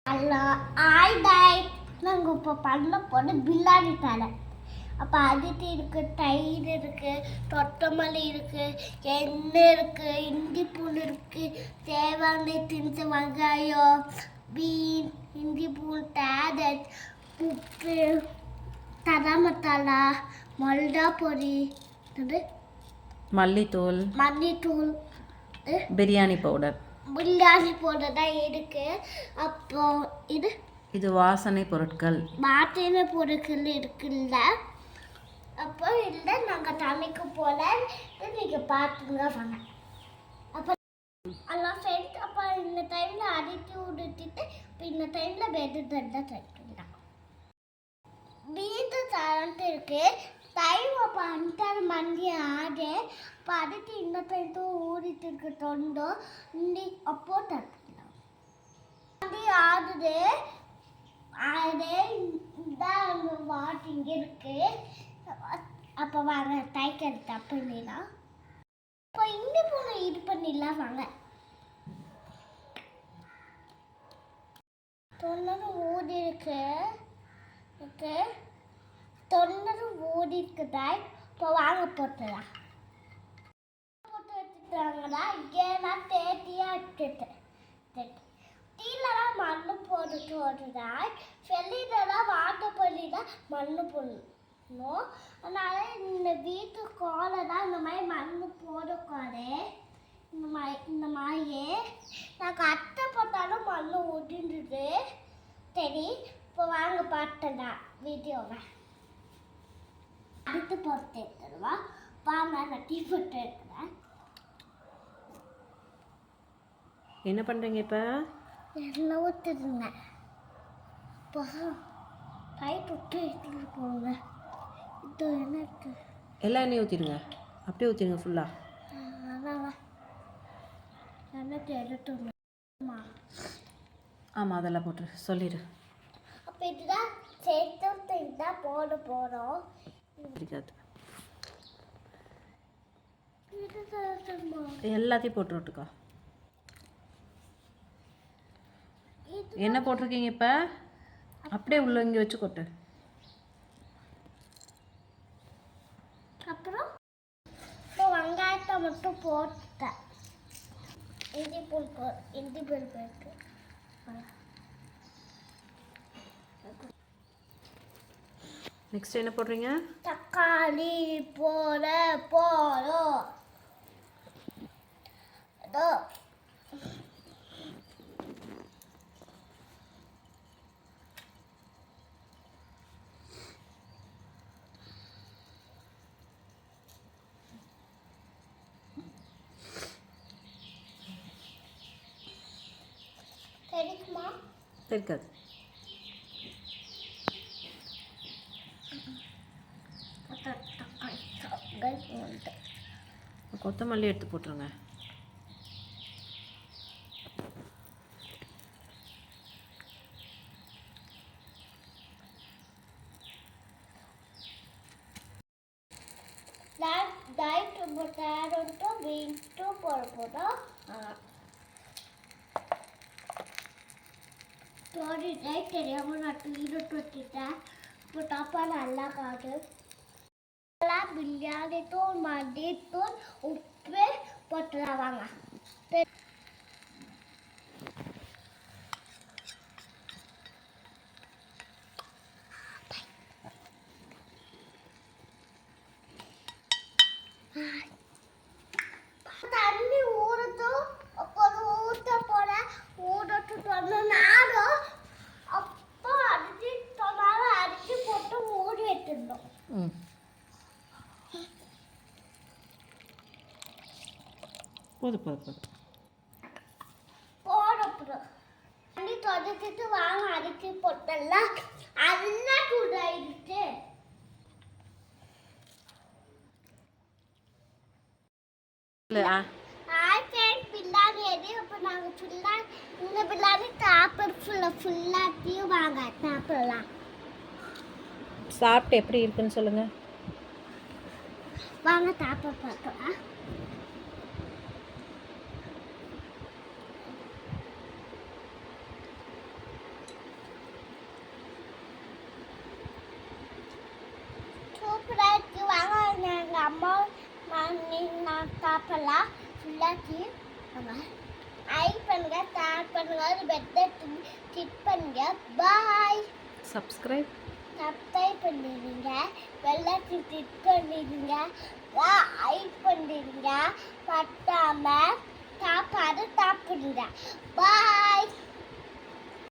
Hello ஆய் டாய் நாங்கள் இப்போ பண்ண போன பிரியாணி தலை. அப்போ அரிசி இருக்குது, தயிர் இருக்குது, கொத்தமல்லி இருக்குது, எண்ணெய் இருக்குது, இஞ்சி பூண்டு இருக்குது, தேவையான திங்ஸ் வெங்காயம், பீன், இஞ்சி பூண்டு, கேரட், உப்பு, கரம் மசாலா, மிளகா பொடி, மல்லித்தூள், பிரியாணி பவுடர் தான் இருக்கு. அப்போ இது வாசனை பொருட்கள் இருக்குல்ல. அப்போ இல்லை நாங்கள் தண்ணிக்கு போல நீங்கள் பார்த்துங்க வாங்க. அப்போ எல்லாம் ஃப்ரெண்ட்ஸ் அப்போ இந்த டைமில் அடித்து விட்டுட்டு இப்போ இந்த டைமில் பெட்டு தண்டை தைக்கலாம். வீட்டு தரன்ட்டு இருக்கு டைம். அப்போ 5 மணி ஆடு. அப்போ அடித்து இந்த டைம் ஊறிட்டு இருக்கு தொண்டோ இன்னி அப்போ தட்டிக்கலாம். மணி ஆடுது இதான் வாட் இங்கே இருக்கு. அப்போ வாங்க தைக்கிறது தப்பு இல்லைனா இப்போ இங்கே போன இது பண்ணிடலாம் வாங்க. தொண்ணூறு ஊடி இருக்கு தொண்ணூறு ஊடி இருக்குதா. இப்போ வாங்க போட்டுலாம் போட்டு வச்சுட்டாங்களா ஏன்னா தேட்டியாக இருக்குது. டீலெலாம் மண் போட்டுட்டு வருதா வெளியிலலாம் வாட்டப்பள்ளியில் மண் போடணும். அதனால் இந்த வீட்டு கோலை தான் இந்த மாதிரி மண் போடக்கூடாது. இந்த மாதிரியே நாங்கள் அட்டை போட்டாலும் மண் ஒடிஞ்சுது. சரி இப்போ வாங்க பார்த்தேன் வீடியோவை அடுத்து போட்டு எடுத்துருவா. வாங்க நான் டீ போட்டு எடுக்கிறேன். என்ன பண்ணுறீங்க இப்போ? எல்லாம் ஊற்றுதுங்க. இப்போ லைட் விட்டு எடுத்துட்டு போங்க. இது என்ன இருக்கு எல்லா எண்ணெயும் ஊற்றிடுங்க. அப்படியே ஊற்றிடுங்க ஃபுல்லாக. அதான் எண்ணெய் எடுத்துங்க. ஆமாம் அதெல்லாம் போட்டுரு சொல்லிடு. அப்போ இதுதான் சேர்த்து இதுதான் போட போகிறோம். பிடிக்காது எல்லாத்தையும் போட்டு விட்டுக்கா. என்ன போட்டிருக்கீங்க இப்போ? அப்படியே உள்ள இங்கே வச்சு கொட்டு. அப்புறம் இப்போ வெங்காயத்தை மட்டும் போட்டேன். இஞ்சி பூண்டு போட்டு நெக்ஸ்ட் என்ன போடுறீங்க? தக்காளி போறோம். அதோ தெரியுமா? தெரியாது. கொத்தமல்லி எடுத்து போட்டுருங்க. தெரியாம நான் ஈரோட்டு வச்சுட்டேன். இப்போ டாப்பா நல்லா காடு பிரியாணி தூள் மல்லித்தூள் உப்பு போட்டுலாம் வாங்க. தண்ணி ஊறட்டும். அப்போ ஊற்ற போல ஊறட்டு நாடும் அப்போ அரிசி சொன்னாலும் அரிசி போட்டு மூடி வச்சிருந்தோம். போதும் போடப்படும் தண்ணி தொடச்சிட்டு வாங்க. அரிசி போட்டெல்லாம் அதெல்லாம் சூடாயிடுச்சு. பிள்ளாடி எது இப்போ நாங்கள் ஃபுல்லாக இந்த பிள்ளாடி சாப்பிட ஃபுல்லாத்தையும் வாங்க சாப்பிடலாம். சாப்பிட்டு எப்படி இருக்குன்னு சொல்லுங்க. வாங்க சாப்பிட பார்க்கலாம். சாப்பிடலாம் ஃபுல்லாச்சு நம்ம ஐ பண்ணுங்க ஸ்டார்ட் பண்ணுங்க ஒரு பெட்டை கிளிக் பண்ணுங்க பாய் சப்ஸ்கிரைப் பண்ணிடுங்க வெள்ளத்தை கிளிக் பண்ணிடுங்க ஐ பண்ணிடுங்க பட்டாம சாப்பாடு சாப்பிடுங்க பாய்